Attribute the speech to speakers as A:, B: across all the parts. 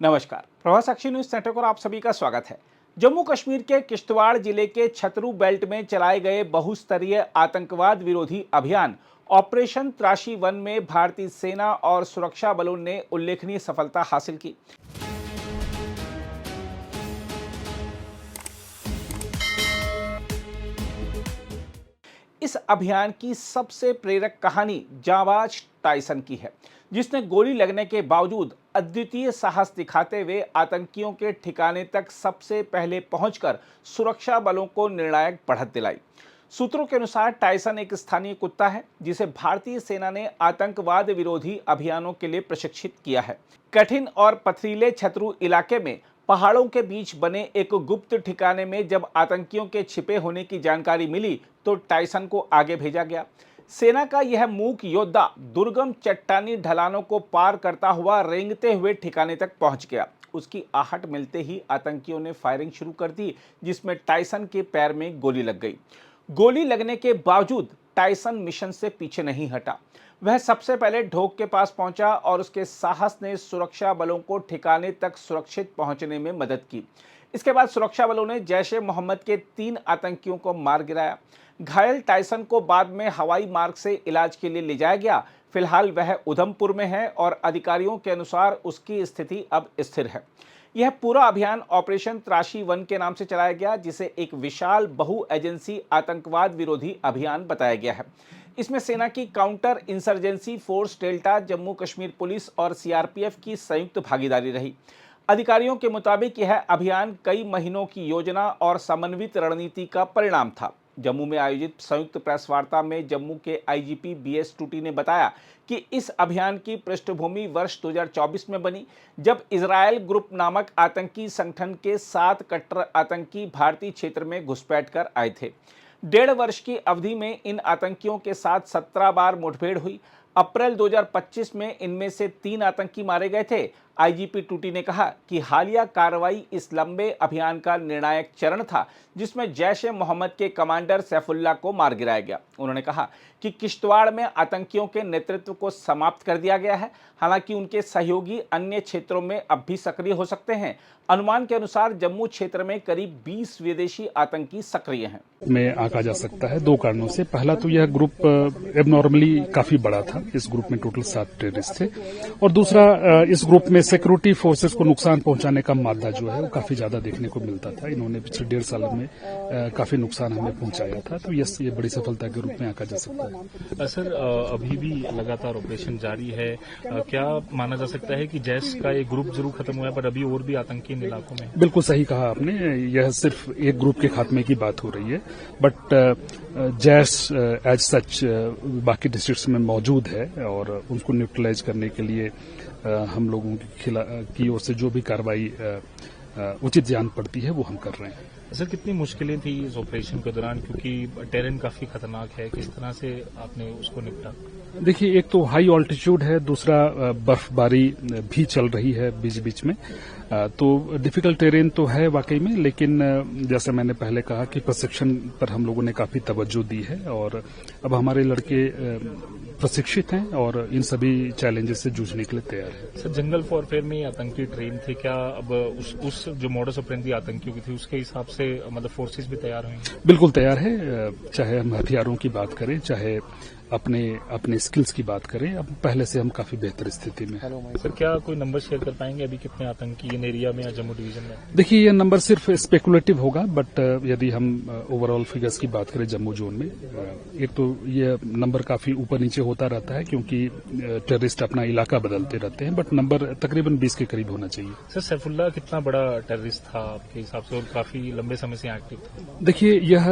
A: नमस्कार, प्रभात साक्षी news network पर आप सभी का स्वागत है। जम्मू कश्मीर के किश्तवाड़ जिले के छतरू बेल्ट में चलाए गए बहुस्तरीय आतंकवाद विरोधी अभियान ऑपरेशन त्राशी वन में भारतीय सेना और सुरक्षा बलों ने उल्लेखनीय सफलता हासिल की। इस अभियान की सबसे प्रेरक कहानी जांबाज टाइसन की है, जिसने गोली लगने के बावजूद अद्वितीय साहस दिखाते हुए आतंकियों के ठिकाने तक सबसे पहले पहुंचकर सुरक्षा बलों को निर्णायक बढ़त दिलाई। सूत्रों के अनुसार टाइसन एक स्थानीय कुत्ता है जिसे भारतीय सेना ने आतंकवाद विरोधी अभियानों के लिए प्रशिक्षित किया है। कठिन और पथरीले छतरू इलाके में पहाड़ों के बीच बने एक गुप्त ठिकाने में जब आतंकियों के छिपे होने की जानकारी मिली तो टाइसन को आगे भेजा गया। सेना का यह मूक योद्धा दुर्गम चट्टानी ढलानों को पार करता हुआ रेंगते हुए ठिकाने तक पहुंच गया। उसकी आहट मिलते ही आतंकियों ने फायरिंग शुरू कर दी, जिसमें टाइसन के पैर में गोली लग गई। गोली लगने के बावजूद टाइसन मिशन से पीछे नहीं हटा। वह सबसे पहले ढोक के पास पहुंचा और उसके साहस ने सुरक्षा बलों को ठिकाने तक सुरक्षित पहुंचने में मदद की। इसके बाद सुरक्षा बलों ने जैश ए मोहम्मद के 3 आतंकियों को मार गिराया। घायल टाइसन को बाद में हवाई मार्ग से इलाज के लिए ले जाया गया। फिलहाल वह उधमपुर में है और अधिकारियों के अनुसार उसकी स्थिति अब स्थिर है। यह पूरा अभियान ऑपरेशन त्राशी वन के नाम से चलाया गया, जिसे एक विशाल बहु एजेंसी आतंकवाद विरोधी अभियान बताया गया है। इसमें सेना की counter insurgency force delta, Jammu Kashmir police और सीआरपीएफ की संयुक्त भागीदारी रही। अधिकारियों के मुताबिक यह अभियान कई महीनों की योजना और समन्वित रणनीति का परिणाम था। जम्मू में आयोजित संयुक्त प्रेस वार्ता में जम्मू के आईजीपी बीएस टूटी ने बताया कि इस अभियान की पृष्ठभूमि वर्ष 2024 में बनी, जब इजरायल ग्रुप नामक आतंकी संगठन के 7 कट्टर आतंकी भारतीय क्षेत्र में घुसपैठ कर आए थे। 1.5 वर्ष की अवधि में इन आतंकियों के साथ 17 बार मुठभेड़ हुई। अप्रैल 2025 में इनमें से 3 आतंकी मारे गए थे। आईजीपी टूटी ने कहा कि हालिया कार्रवाई इस लंबे अभियान का निर्णायक चरण था, जिसमें जैश ए मोहम्मद के कमांडर सैफुल्लाह को मार गिराया गया। उन्होंने कहा कि किश्तवाड़ में आतंकियों के नेतृत्व को समाप्त कर दिया गया है। हालांकि उनके सहयोगी अन्य क्षेत्रों में अब भी सक्रिय हो सकते हैं। अनुमान के अनुसार जम्मू क्षेत्र में करीब 20 विदेशी आतंकी सक्रिय हैं।
B: में आंका जा सकता है 2 कारणों से। पहला तो यह ग्रुप एबनॉर्मली काफी बड़ा था। इस ग्रुप में टोटल 7 टेररिस्ट थे, और दूसरा इस ग्रुप में सिक्योरिटी फोर्सेस को नुकसान पहुंचाने का मादा जो है वो काफी ज्यादा देखने को मिलता था। इन्होंने पिछले 1.5 साल में काफी नुकसान हमें पहुंचाया था, तो ये बड़ी सफलता के रूप में आंका जा सकता है।
C: सर, अभी भी लगातार ऑपरेशन जारी है। क्या माना जा सकता है कि जैश का एक ग्रुप जरूर खत्म हुआ है, पर अभी और भी आतंकी इन इलाकों में?
B: बिल्कुल सही कहा आपने। यह सिर्फ एक ग्रुप के खात्मे की बात हो रही है, बट जैश एज सच बाकी डिस्ट्रिक्ट्स में मौजूद है, और उनको न्यूट्रलाइज करने के लिए हम लोगों की ओर से जो भी कार्रवाई उचित जान पड़ती है वो हम कर रहे हैं।
C: सर, कितनी मुश्किलें थी इस ऑपरेशन के दौरान, क्योंकि टेरेन काफी खतरनाक है? किस तरह से आपने उसको निपटा?
B: देखिए, एक तो हाई ऑल्टीट्यूड है, दूसरा बर्फबारी भी चल रही है बीच बीच में, तो डिफिकल्ट टेरेन तो है वाकई में। लेकिन जैसे मैंने पहले कहा कि प्रशिक्षण पर हम लोगों ने काफी तवज्जो दी है, और अब हमारे लड़के प्रशिक्षित हैं और इन सभी चैलेंजेस से जूझने के लिए तैयार है।
C: सर, जंगल वॉरफेयर में आतंकी ट्रेन थे क्या? अब उस जो मॉडस ऑपरेंडी आतंकियों की थी उसके हिसाब से मतलब फोर्सेस भी तैयार हुई?
B: बिल्कुल तैयार है। चाहे हम हथियारों की बात करें, चाहे अपने स्किल्स की बात करें, अब पहले से हम काफी बेहतर स्थिति में हैं।
C: सर, क्या कोई नंबर शेयर कर पाएंगे अभी कितने आतंकी इन एरिया में या जम्मू डिवीजन में?
B: देखिए, यह नंबर सिर्फ स्पेकुलेटिव होगा, बट यदि हम ओवरऑल फिगर्स की बात करें जम्मू जोन में, एक तो यह नंबर काफी ऊपर नीचे होता रहता है, क्योंकि टेररिस्ट अपना इलाका बदलते रहते हैं, बट नंबर तकरीबन 20 के करीब होना चाहिए।
C: सर, सैफुल्लाह कितना बड़ा टेररिस्ट था आपके हिसाब से, और काफी लंबे समय से एक्टिव था?
B: देखिए, यह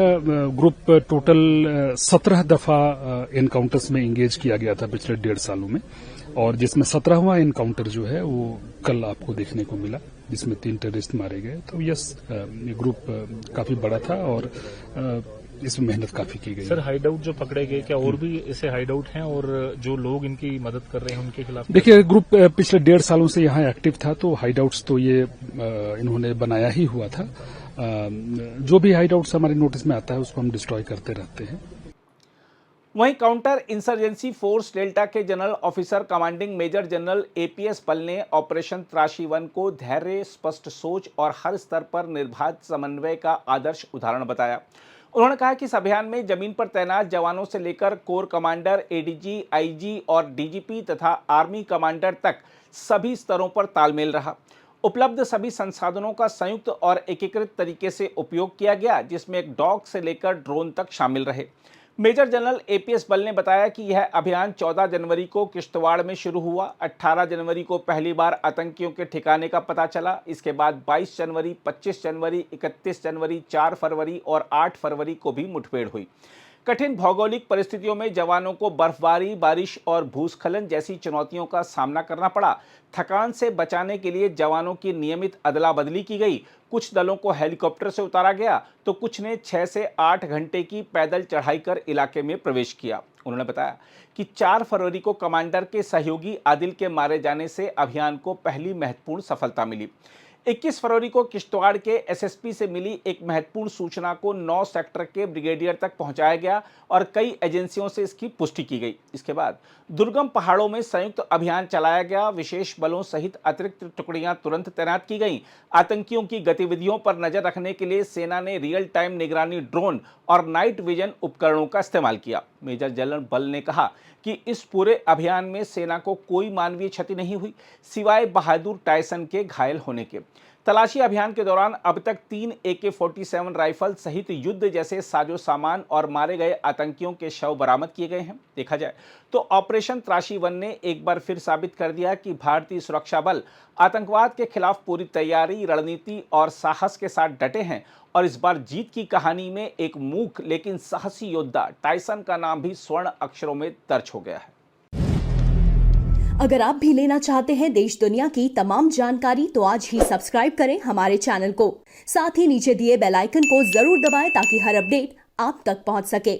B: ग्रुप टोटल 17 दफा एनकाउंटर्स में एंगेज किया गया था पिछले 1.5 सालों में, और जिसमें 17वां एनकाउंटर जो है वो कल आपको देखने को मिला, जिसमें 3 टेररिस्ट मारे गए। तो यस, ये ग्रुप काफी बड़ा था और इसमें मेहनत काफी की गई।
C: सर, हाइड आउट जो पकड़े गए, क्या और भी ऐसे हाइड आउट हैं और जो लोग इनकी मदद कर रहे हैं उनके खिलाफ?
B: देखिए, ग्रुप पिछले 1.5 सालों से यहाँ एक्टिव था, तो हाइड आउट्स तो ये इन्होंने बनाया ही हुआ था। जो भी हाइड आउट्स हमारे नोटिस में आता है उसको हम डिस्ट्रॉय करते रहते हैं।
A: वहीं काउंटर इंसर्जेंसी फोर्स डेल्टा के general officer commanding major general APS Pal ने ऑपरेशन त्राशी 1 को धैर्य, स्पष्ट सोच और हर स्तर पर निर्बाध समन्वय का आदर्श उदाहरण बताया। उन्होंने कहा कि इस अभियान में जमीन पर तैनात जवानों से लेकर कोर कमांडर, एडीजी, आईजी और डीजीपी तथा आर्मी कमांडर तक सभी स्तरों पर तालमेल रहा। उपलब्ध सभी संसाधनों का संयुक्त और एकीकृत तरीके से उपयोग किया गया, जिसमें एक डॉग से लेकर ड्रोन तक शामिल रहे। मेजर जनरल एपीएस बल ने बताया कि यह अभियान 14 जनवरी को किश्तवाड़ में शुरू हुआ। 18 जनवरी को पहली बार आतंकियों के ठिकाने का पता चला। इसके बाद 22 जनवरी, 25 जनवरी, 31 जनवरी, 4 फरवरी और 8 फरवरी को भी मुठभेड़ हुई। कठिन भौगोलिक परिस्थितियों में जवानों को बर्फबारी, बारिश और भूस्खलन जैसी चुनौतियों का सामना करना पड़ा। थकान से बचाने के लिए जवानों की नियमित अदला बदली की गई। कुछ दलों को हेलीकॉप्टर से उतारा गया तो कुछ ने 6 से 8 घंटे की पैदल चढ़ाई कर इलाके में प्रवेश किया। उन्होंने बताया कि 4 फरवरी को कमांडर के सहयोगी आदिल के मारे जाने से अभियान को पहली महत्वपूर्ण सफलता मिली। 21 फरवरी को किश्तवाड़ के एसएसपी से मिली एक महत्वपूर्ण सूचना को 9 सेक्टर के ब्रिगेडियर तक पहुंचाया गया और कई एजेंसियों से इसकी पुष्टि की गई। इसके बाद दुर्गम पहाड़ों में संयुक्त अभियान चलाया गया। विशेष बलों सहित अतिरिक्त टुकड़ियां तुरंत तैनात की गईं। आतंकियों की गतिविधियों पर नजर रखने के लिए सेना ने रियल टाइम निगरानी ड्रोन और नाइट विजन उपकरणों का इस्तेमाल किया। मेजर जनरल बल ने कहा कि इस पूरे अभियान में सेना को कोई मानवीय क्षति नहीं हुई, सिवाय बहादुर टायसन के घायल होने के। तलाशी अभियान के दौरान अब तक 3 AK-47 राइफल सहित युद्ध जैसे साजो सामान और मारे गए आतंकियों के शव बरामद किए गए हैं। देखा जाए तो ऑपरेशन त्राशी 1 ने एक बार फिर साबित कर दिया कि भारतीय सुरक्षा बल आतंकवाद के खिलाफ पूरी तैयारी, रणनीति और साहस के साथ डटे हैं और इस बार जीत की कहानी में एक मूक लेकिन साहसी योद्धा टायसन का नाम भी स्वर्ण अक्षरों में दर्ज हो गया है।
D: अगर आप भी लेना चाहते हैं देश दुनिया की तमाम जानकारी तो आज ही सब्सक्राइब करें हमारे चैनल को। साथ ही नीचे दिए बेल आइकन को जरूर दबाएं ताकि हर अपडेट आप तक पहुंच सके।